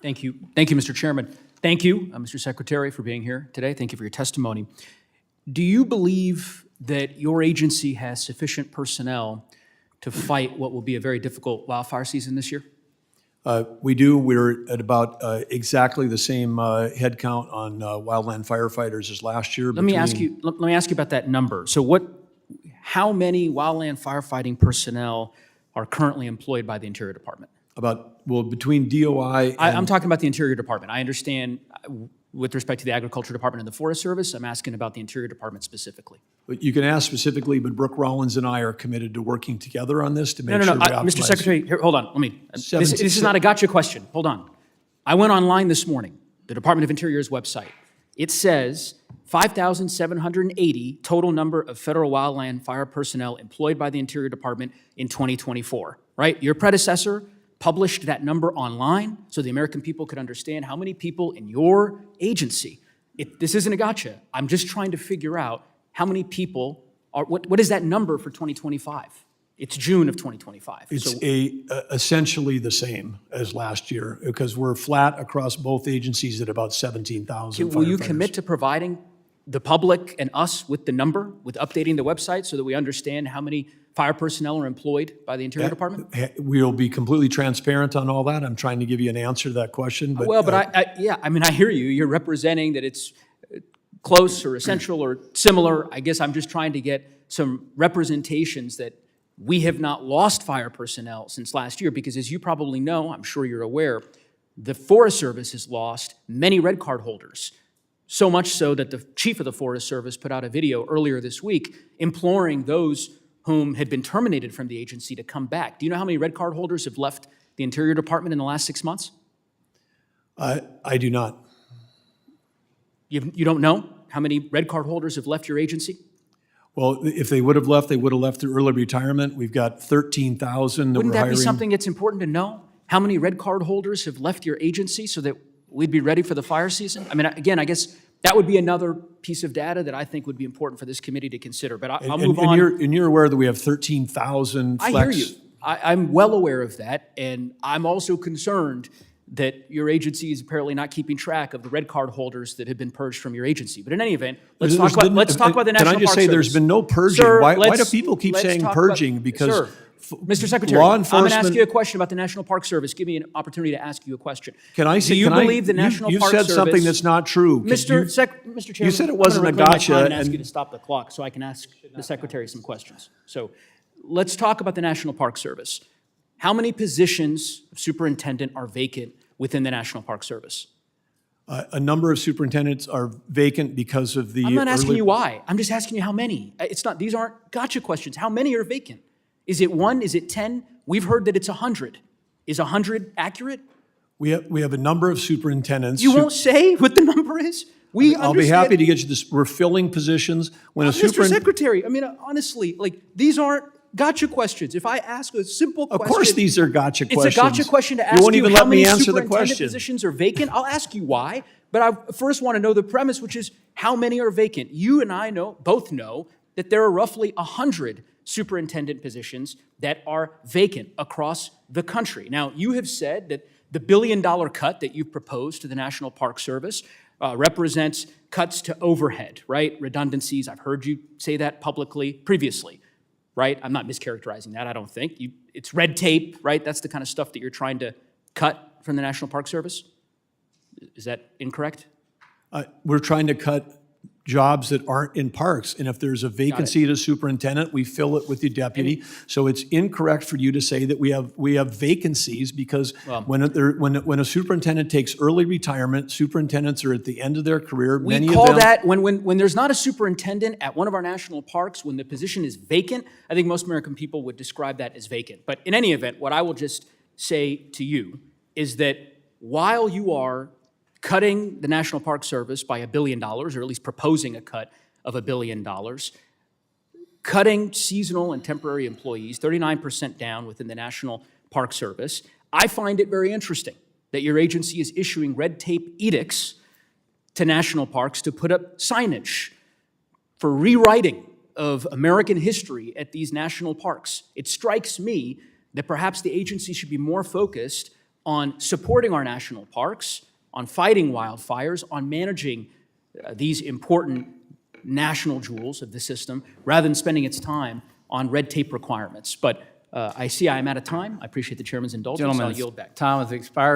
Thank you. Thank you, Mr. Chairman. Thank you, Mr. Secretary, for being here today. Thank you for your testimony. Do you believe that your agency has sufficient personnel to fight what will be a very difficult wildfire season this year? We do. We're at about exactly the same head count on wildland firefighters as last year. Let me ask you about that number. So how many wildland firefighting personnel are currently employed by the Interior Department? Between DOI and... I'm talking about the Interior Department. I understand with respect to the Agriculture Department and the Forest Service. I'm asking about the Interior Department specifically. You can ask specifically, but Brooke Rollins and I are committed to working together on this to make sure we optimize. Mr. Secretary, here, hold on. This is not a gotcha question. Hold on. I went online this morning, the Department of Interior's website. It says 5,780 total number of federal wildland fire personnel employed by the Interior Department in 2024, right? Your predecessor published that number online so the American people could understand how many people in your agency. This isn't a gotcha. I'm just trying to figure out how many people are, what is that number for 2025? It's June of 2025. It's essentially the same as last year because we're flat across both agencies at about 17,000 firefighters. Will you commit to providing the public and us with the number, with updating the website so that we understand how many fire personnel are employed by the Interior Department? We'll be completely transparent on all that. I'm trying to give you an answer to that question. But, I hear you. You're representing that it's close or essential or similar. I guess I'm just trying to get some representations that we have not lost fire personnel since last year because as you probably know, I'm sure you're aware, the Forest Service has lost many red card holders. So much so that the chief of the Forest Service put out a video earlier this week imploring those whom had been terminated from the agency to come back. Do you know how many red card holders have left the Interior Department in the last 6 months? I do not. You don't know how many red card holders have left your agency? Well, if they would have left, they would have left through early retirement. We've got 13,000 that Wouldn't we're hiring. that be something that's important to know? How many red card holders have left your agency so that we'd be ready for the fire season? I mean, again, I guess that would be another piece of data that I think would be important for this committee to consider. But I'll move on. And you're aware that we have 13,000 flex? I hear you. I'm well aware of that. And I'm also concerned that your agency is apparently not keeping track of the red card holders that have been purged from your agency. But in any event, let's talk about the National Park Service. Can I just say there's been no purging? Sir, why do people keep saying purging? Because Mr. Secretary, law I'm going to enforcement... ask you a question about the National Park Service. Give me an opportunity to ask you a question. Can I say... Do you believe the National Park Service... You said something that's not true. Mr. Chairman, you said it wasn't a gotcha. I'm going to ask you to stop the clock so I can ask the Secretary some questions. So let's talk about the National Park Service. How many positions of superintendent are vacant within the National Park Service? A number of superintendents are vacant because of the... I'm not asking you why. I'm just asking you how many. These aren't gotcha questions. How many are vacant? Is it 1? Is it 10? We've heard that it's 100. Is 100 accurate? We have a number of superintendents. You won't say what the number is? I'll be happy to get you this. We're filling positions. Mr. Secretary, I mean, honestly, these aren't gotcha questions. If I ask a simple question... Of course these are gotcha questions. It's a gotcha question to ask you won't even how let me many answer the superintendent question. positions are vacant. I'll ask you why, but I first want to know the premise, which is how many are vacant. You and I both know that there are roughly 100 superintendent positions that are vacant across the country. Now, you have said that the $1 billion cut that you've proposed to the National Park Service represents cuts to overhead, right? Redundancies. I've heard you say that publicly previously, right? I'm not mischaracterizing that, I don't think. It's red tape, right? That's the kind of stuff that you're trying to cut from the National Park Service? Is that incorrect? We're trying to cut jobs that aren't in parks. And if there's a vacancy at a superintendent, we fill it with the deputy. So it's incorrect for you to say that we have vacancies because when a superintendent takes early retirement, superintendents are at the end of their career. We call that, when there's not a superintendent at one of our national parks, when the position is vacant, I think most American people would describe that as vacant. But in any event, what I will just say to you is that while you are cutting the National Park Service by $1 billion, or at least proposing a cut of $1 billion, cutting seasonal and temporary employees, 39% down within the National Park Service, I find it very interesting that your agency is issuing red tape edicts to national parks to put up signage for rewriting of American history at these national parks. It strikes me that perhaps the agency should be more focused on supporting our national parks, on fighting wildfires, on managing these important national jewels of the system, rather than spending its time on red tape requirements. But I see I am out of time. I appreciate the chairman's indulgence. I'll yield back. Time has expired.